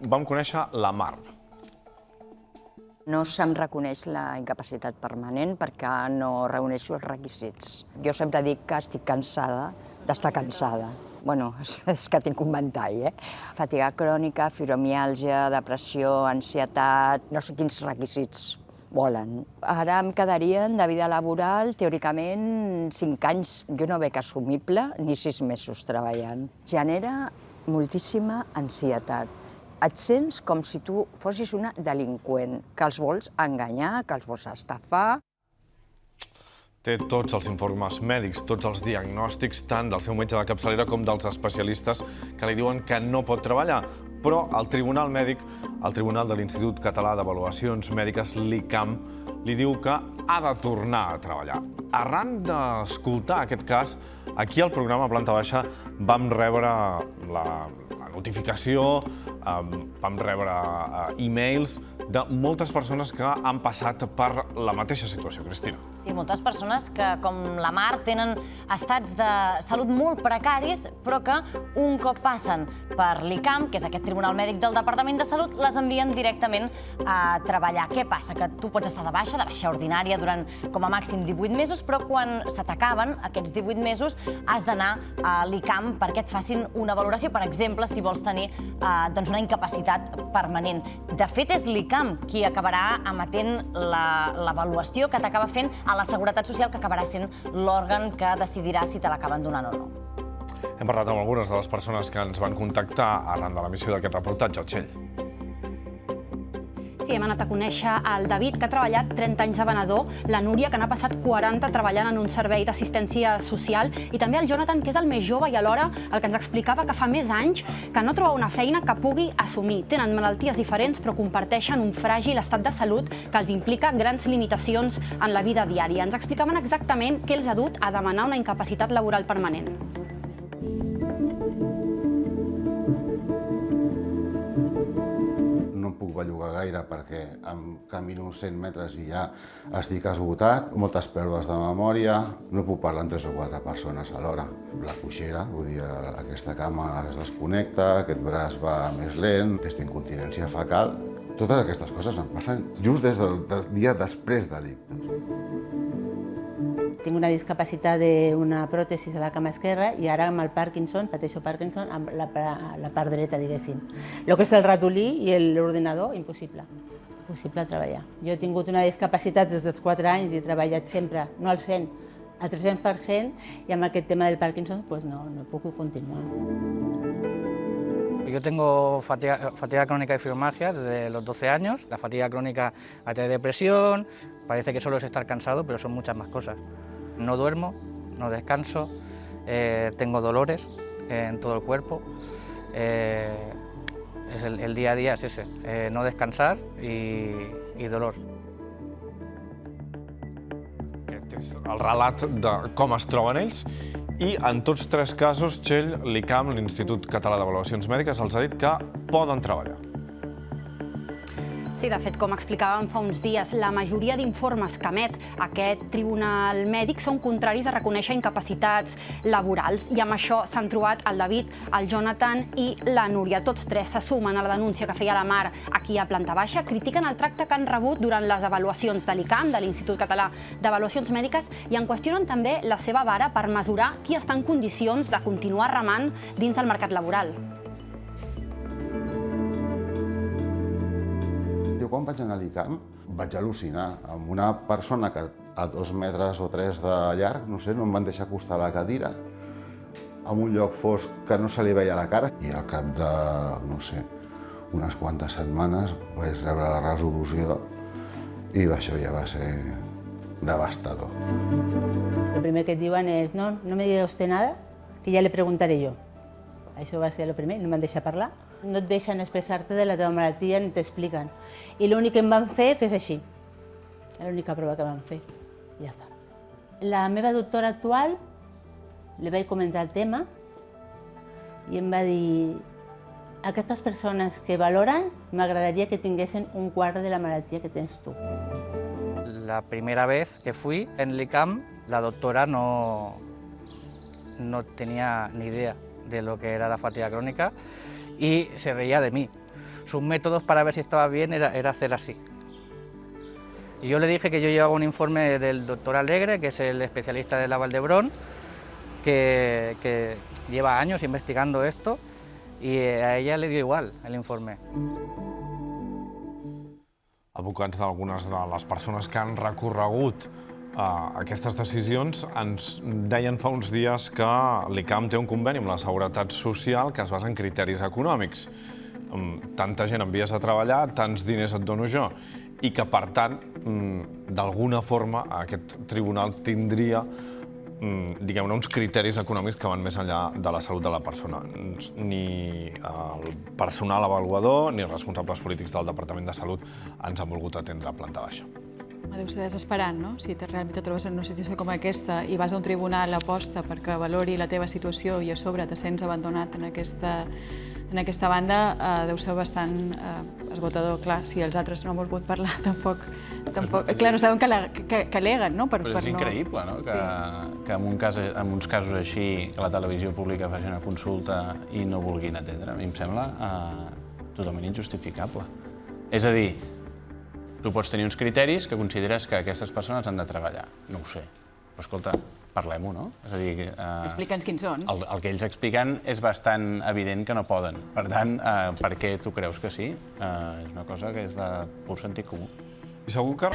vam conèixer la Mar. No se'm reconeix la incapacitat permanent perquè no reuneixo els requisits. Jo sempre dic que estic cansada d'estar cansada. Bueno, és que tinc un ventall, Fatiga crònica, fibromiàlgia, depressió, ansietat, no sé quins requisits volen. Ara em quedarien de vida laboral, teòricament, 5 anys. Jo no veig assumible ni 6 mesos treballant. Genera moltíssima ansietat. Et sents com si tu fossis una delinqüent, que els vols enganyar, que els vols estafar. Té tots els informes mèdics, tots els diagnòstics, tant del seu metge de capçalera com dels especialistes que li diuen que no pot treballar. Però el Tribunal Mèdic, el Tribunal de l'Institut Català d'Avaluacions Mèdiques, l'ICAM, li diu que ha de tornar a treballar. Arran d'escoltar aquest cas, aquí al programa Planta Baixa vam rebre la notificació, vam rebre e-mails de moltes persones que han passat per la mateixa situació, Cristina. Sí, moltes persones que, com la Mar, tenen estats de salut molt precaris, però que un cop passen per l'ICAM, que és aquest Tribunal Mèdic del Departament de Salut, les envien directament a treballar. Què passa? Que tu pots estar de baixa ordinària, durant com a màxim 18 mesos, però quan se t'acaben aquests 18 mesos has d'anar a l'ICAM perquè et facin una valoració, per exemple, si vols tenir una incapacitat permanent. De fet, és l'ICAM qui acabarà emetent l'avaluació que t'acaba fent a la Seguretat Social, que acabarà sent l'òrgan que decidirà si te l'acaben donant o no. Hem parlat amb algunes de les persones que ens van contactar arran de l'emissió d'aquest reportatge, Txell. Sí, hem anat a conèixer el David, que ha treballat 30 anys de venedor, la Núria, que n'ha passat 40 treballant en un servei d'assistència social, i també el Jonathan, que és el més jove i alhora el que ens explicava que fa més anys que no troba una feina que pugui assumir. Tenen malalties diferents, però comparteixen un fràgil estat de salut que els implica grans limitacions en la vida diària. Ens explicaven exactament què els ha dut a demanar una incapacitat laboral permanent. No em puc bellugar gaire perquè em camino uns 100 metres i ja estic esgotat, moltes pèrdues de memòria, no puc parlar amb 3 o 4 persones alhora. La coixera, vull dir, aquesta cama es desconnecta, aquest braç va més lent, aquesta incontinència fecal. Totes aquestes coses em passen just des del dia després de l'ictus. Tinc una discapacitat d'una pròtesi a la cama esquerra i ara amb el Parkinson, pateixo Parkinson, amb la part dreta, diguéssim. El que és el ratolí i l'ordinador, impossible. Impossible treballar. Jo he tingut una discapacitat des dels 4 anys i he treballat sempre, no al 100, al 300%, i amb aquest tema del Parkinson no puc continuar. Yo tengo fatiga crónica y fibromialgia desde los 12 años. La fatiga crónica atrae depresión, parece que solo es estar cansado, pero son muchas más cosas. No duermo, no descanso, tengo dolores en todo el cuerpo. El día a día es ese, no descansar y dolor. Aquest és el relat de com es troben ells. I en tots 3 casos, Txell, l'ICAM, l'Institut Català d'Avaluacions Mèdiques, els ha dit que poden treballar. Sí, de fet, com explicàvem fa uns dies, la majoria d'informes que emet aquest tribunal mèdic són contraris a reconèixer incapacitats laborals, i amb això s'han trobat el David, el Jonathan i la Núria. Tots 3 se sumen a la denúncia que feia la Mar aquí a Planta Baixa, critiquen el tracte que han rebut durant les avaluacions de l'ICAM, de l'Institut Català d'Avaluacions Mèdiques, i en qüestionen també la seva vara per mesurar qui està en condicions de continuar remant dins del mercat laboral. Jo quan vaig anar a l'ICAM vaig al·lucinar amb una persona que a 2 metres o 3 de llarg, no sé, no em van deixar acostar a la cadira, en un lloc fosc que no se li veia la cara, i al cap de, no sé, unes quantes setmanes vaig rebre la resolució i això ja va ser devastador. El primer que et diuen és, no me diga usted nada, que ya le preguntaré yo. Això va ser el primer, no m'han deixat parlar. No et deixen expressar-te de la teva malaltia ni t'expliquen. I l'únic que em van fer és així. L'única prova que van fer. I ja està. La meva doctora actual li vaig comentar el tema i em va dir, aquestes persones que valoren m'agradaria que tinguessin un quart de la malaltia que tens tu. La primera vez que fui en l'ICAM, la doctora no tenía ni idea de lo que era la fatiga crónica y se reía de mí. O sus métodos para ver si estaba bien era hacer así. Y yo le dije que yo llevaba un informe del doctor Alegre, que es el especialista de la Valdebrón, que lleva años investigando esto, y a ella le dio igual el informe. Advocats d'algunes de les persones que han recorregut aquestes decisions ens deien fa uns dies que l'ICAM té un conveni amb la Seguretat Social que es basa en criteris econòmics. Tanta gent envies a treballar, tants diners et dono jo, i que, per tant, d'alguna forma, aquest tribunal tindria diguem-ne, uns criteris econòmics que van més enllà de la salut de la persona. Ni el personal avaluador ni els responsables polítics del Departament de Salut ens han volgut atendre a planta baixa. Deu ser desesperant, no? Si realment et trobes en una situació com aquesta i vas a un tribunal aposta perquè valori la teva situació i a sobre te sents abandonat en aquesta banda, deu ser bastant esgotador. Clar, si els altres no han volgut parlar, tampoc... Clar, no saben que aleguen, no? Però és increïble, no? Que en uns casos així, que la televisió pública faci una consulta i no vulguin atendre. A mi em sembla totalment injustificable. És a dir, tu pots tenir uns criteris que consideres que aquestes persones han de treballar. No ho sé. Però, escolta, parlem-ho, no? És a dir... Explica'ns quins són. El que ells expliquen és bastant evident que no poden. Per tant, per què tu creus que sí? És una cosa que és de pur sentit comú. I segur que...